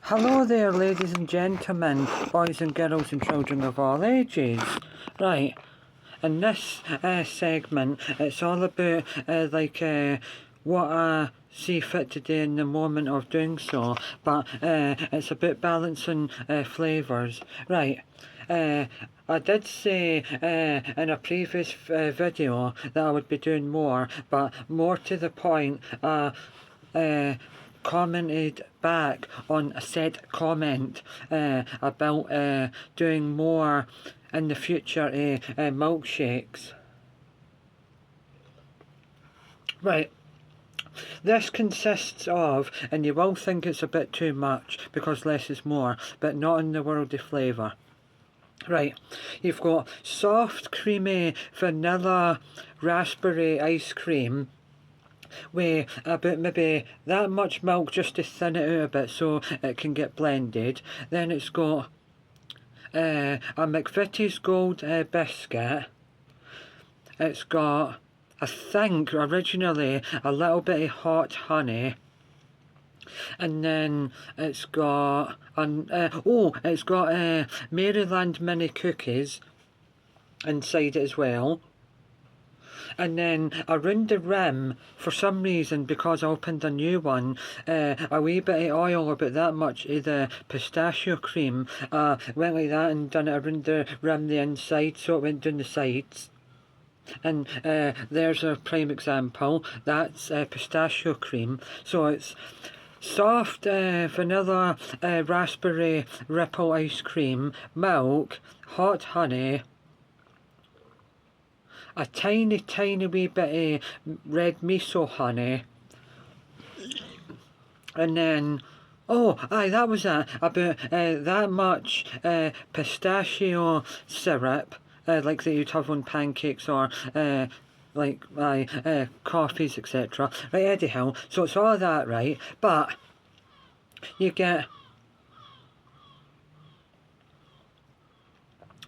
Hello there, ladies and gentlemen, boys and girls and children of all ages. Right, in this segment, it's all about what I see fit to do in the moment of doing so, but it's about balancing flavours. Right. I did say in a previous video that I would be doing more, but more to the point, uh, commented back on a said comment about doing more in the future milkshakes. Right. This consists of, and you will think it's a bit too much because less is more, but not in the world of flavour. Right, you've got soft, creamy vanilla raspberry ice cream with about maybe that much milk just to thin it out a bit so it can get blended. Then it's got a McVitie's Gold biscuit. It's got, I think, originally a little bit of hot honey. And then it's got Maryland mini cookies inside it as well. And then around the rim, for some reason, because I opened a new one, a wee bit of oil, about that much of the pistachio cream, went like that and done it around the rim, the inside, so it went down the sides. And there's a prime example. That's pistachio cream. So it's soft vanilla raspberry ripple ice cream, milk, hot honey, a tiny wee bit of red miso honey, and then that was it, about that much pistachio syrup, like that you'd have on pancakes or coffees, etc. Right, anyhow, so it's all that, right? But you get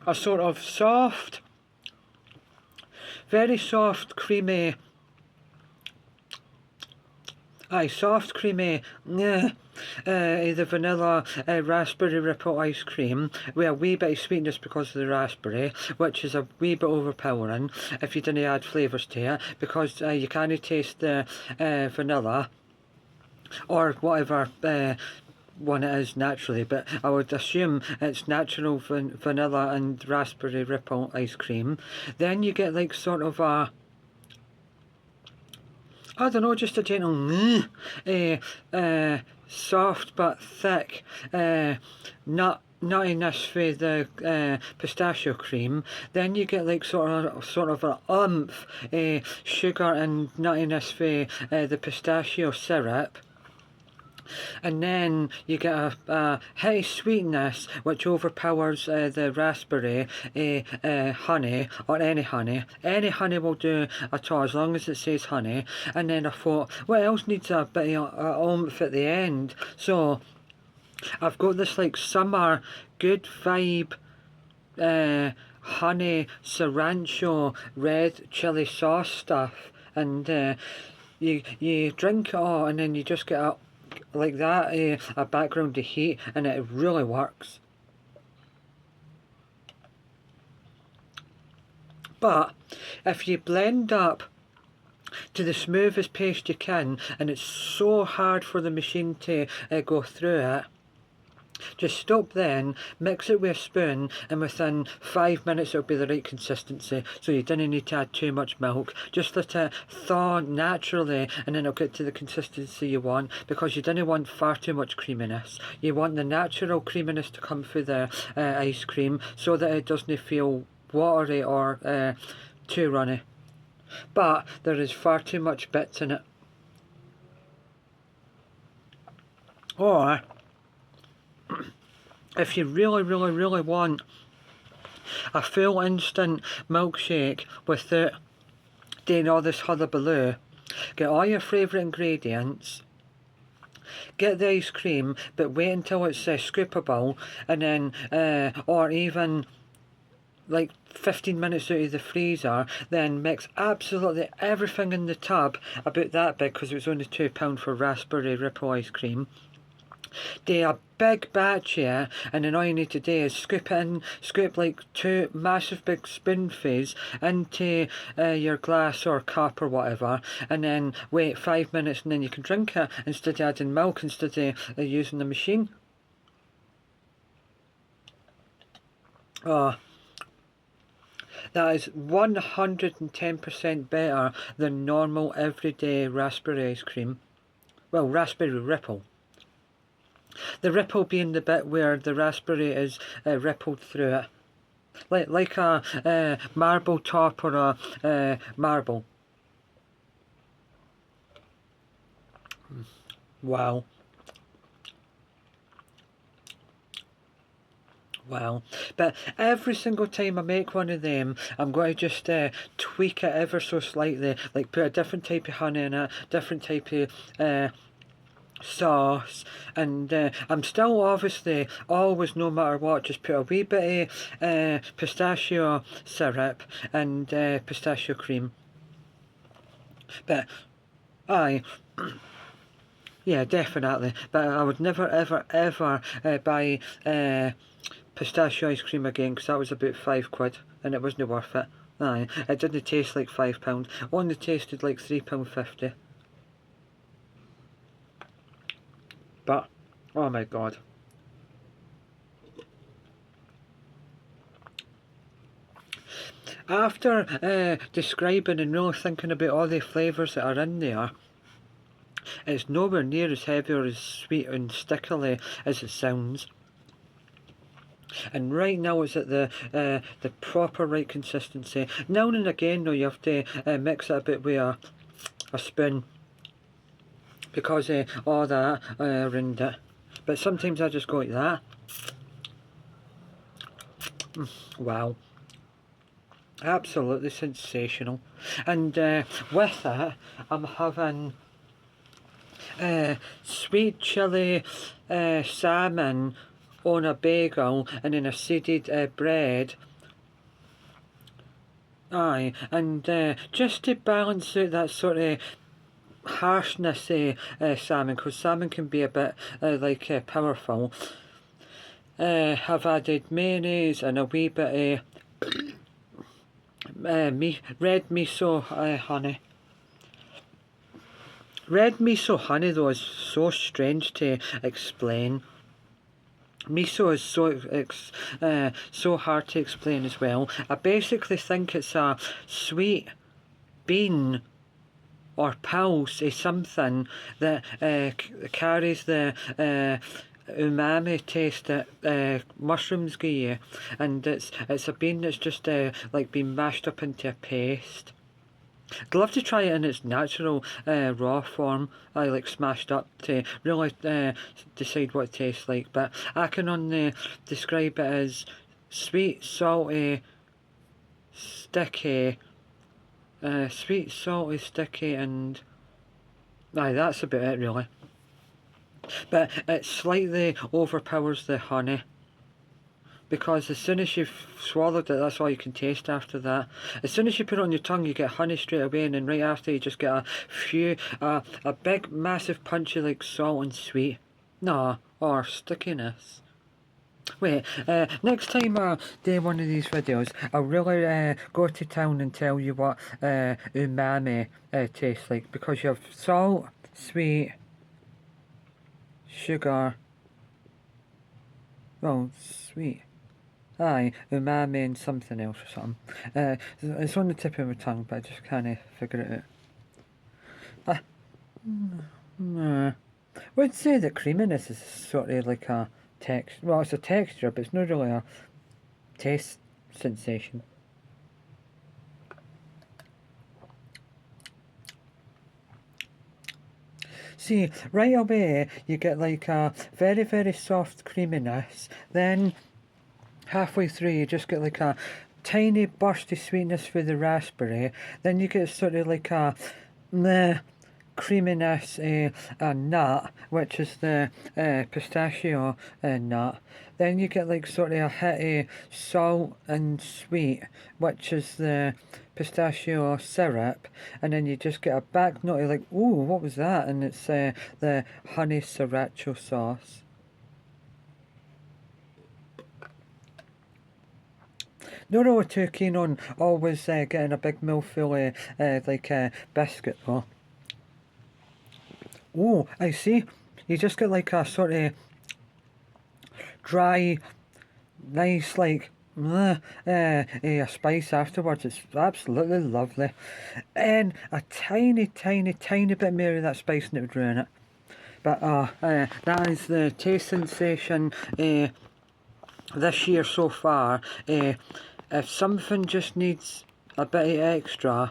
a sort of soft, very soft, creamy, the vanilla raspberry ripple ice cream with a wee bit of sweetness because of the raspberry, which is a wee bit overpowering if you didn't add flavours to it, because you can't taste the vanilla or whatever one it is naturally, but I would assume it's natural vanilla and raspberry ripple ice cream. Then you get like sort of a, I don't know, just a gentle soft but thick nuttiness for the pistachio cream. Then you get like sort of an oomph sugar and nuttiness for the pistachio syrup. And then you get a heavy sweetness which overpowers the raspberry honey, or any honey. Any honey will do at all, as long as it says honey. And then I thought, what else needs a bit of oomph at the end? So I've got this like summer good vibe honey sriracha red chili sauce stuff, and you drink it all, and then you just get a like that, a background to heat, and it really works. But if you blend up to the smoothest paste you can, and it's so hard for the machine to go through it, just stop then, mix it with a spoon, and within 5 minutes it'll be the right consistency, so you don't need to add too much milk. Just let it thaw naturally, and then it'll get to the consistency you want, because you don't want far too much creaminess. You want the natural creaminess to come through the ice cream, so that it doesn't feel watery or too runny. But there is far too much bits in it. Or if you really want a full instant milkshake without doing all this hullabaloo, get all your favourite ingredients, get the ice cream, but wait until it's scoopable, and then or even like 15 minutes out of the freezer, then mix absolutely everything in the tub, about that big because it was only £2 for raspberry ripple ice cream. Do a big batch here, and then all you need to do is scoop like 2 massive big spoonfuls into your glass or cup or whatever, and then wait 5 minutes, and then you can drink it instead of adding milk, instead of using the machine. Oh, that is 110% better than normal everyday raspberry ice cream. Well, raspberry ripple. The ripple being the bit where the raspberry is rippled through it. Like a marble top or a marble. Wow. Wow. But every single time I make one of them, I'm going to just tweak it ever so slightly. Like put a different type of honey in it, different type of sauce, and I'm still obviously always, no matter what, just put a wee bit of pistachio syrup and pistachio cream. But aye, yeah, definitely. But I would never ever ever buy pistachio ice cream again, because that was about £5 and it wasn't worth it. Aye, it didn't taste like £5, only tasted like £3.50. But, oh my god. After describing and really thinking about all the flavours that are in there, it's nowhere near as heavy or as sweet and stickily as it sounds. And right now it's at the proper right consistency. Now and again though, you have to mix it a bit with a spoon, because all that around it. But sometimes I just go like that. Wow. Absolutely sensational. And with it, I'm having sweet chili salmon on a bagel, and then a seeded bread. Aye, and just to balance out that sort of harshness salmon, because salmon can be a bit powerful, have added mayonnaise and a wee bit of red miso honey. Red miso honey though is so strange to explain. Miso is so hard to explain as well. I basically think it's a sweet bean or pulse of something that carries the umami taste that mushrooms give you, and it's a bean that's just like been mashed up into a paste. I'd love to try it in its natural raw form, like smashed up, to really decide what it tastes like. But I can only describe it as sweet, salty, sticky, sweet, salty, sticky, and aye, that's about it really. But it slightly overpowers the honey, because as soon as you've swallowed it, that's all you can taste after that. As soon as you put it on your tongue, you get honey straight away, and then right after you just get a big massive punch of like salt and sweet. Nah, or stickiness. Wait, next time I do one of these videos, I'll really go to town and tell you what umami tastes like, because you have salt, sweet, sugar, well, sweet. Aye, umami and something else or something. It's on the tip of my tongue, but I just can't figure it out. Would say that creaminess is sort of like a texture. Well, it's a texture, but it's not really a taste sensation. See, right away you get like a very, very soft creaminess, then halfway through you just get like a tiny burst of sweetness for the raspberry, then you get sort of like a creaminess and nut, which is the pistachio nut. Then you get like sort of a hit of salt and sweet, which is the pistachio syrup, and then you just get a back note of like, ooh, what was that? And it's the honey sriracha sauce. Not really too keen on always getting a big mouthful of like biscuit though. Oh, I see. You just get like a sort of dry, nice like a spice afterwards. It's absolutely lovely, and a tiny, tiny, tiny bit more of that spice and it would ruin it. But that is the taste sensation this year so far. If something just needs a bit of extra,